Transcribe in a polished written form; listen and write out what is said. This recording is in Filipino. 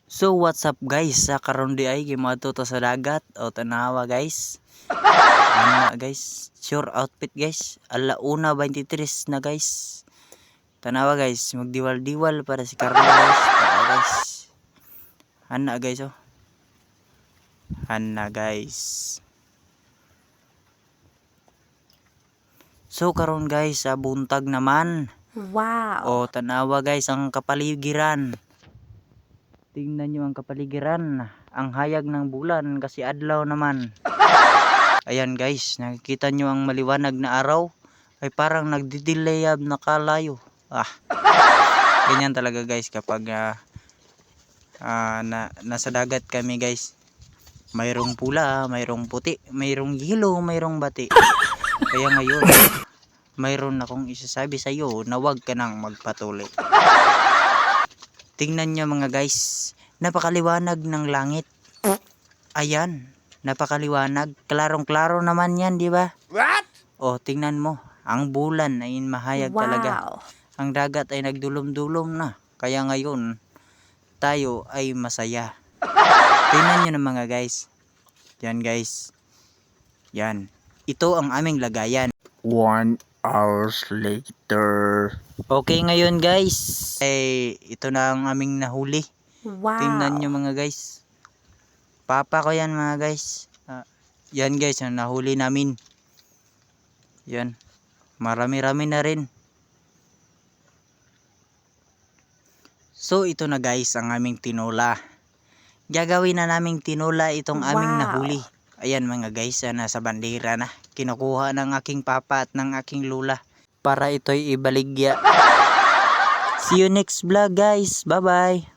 So what's up guys, sa karon di ay gimadto ta sa dagat o tanawa guys. Ana guys, sure outfit guys. 1:23 na guys. Tanawa guys, magdiwal-diwal para si Carlo guys. Tanawa guys. Ana guys oh. Ana guys. So karon guys, sa buntag naman. Wow. O tanawa guys ang kapaligiran. Tingnan nyo ang kapaligiran. Ang hayag ng bulan kasi adlaw naman. Ayan guys, nakikita nyo ang maliwanag na araw ay parang nagdidilayab na kalayo. Ganyan talaga guys kapag nasa dagat kami guys. Mayroong pula, mayroong puti, mayroong yellow, mayroong bati. Kaya ngayon, mayroon akong isasabi sa iyo na huwag ka nang magpatuloy. Tingnan nyo mga guys, napakaliwanag ng langit. Ayan, napakaliwanag. Klarong-klaro naman yan, di ba? What? O, tingnan mo, ang bulan ay mahayag talaga. Ang dagat ay nagdulom-dulom na. Kaya ngayon, tayo ay masaya. Tingnan nyo na mga guys. Yan guys. Yan. Ito ang aming lagayan. 1 hours later. Okay ngayon guys. Ito na ang aming nahuli. Wow. Tingnan nyo mga guys. Papa ko yan mga guys. Yan guys ang nahuli namin. Yan. Marami-rami na rin. So ito na guys ang aming tinola. Gagawin na naming tinola itong aming nahuli. Ayan mga guys, nasa bandera na. Kinukuha ng aking papa at ng aking lula para ito'y ibaligya. See you next vlog guys. Bye bye.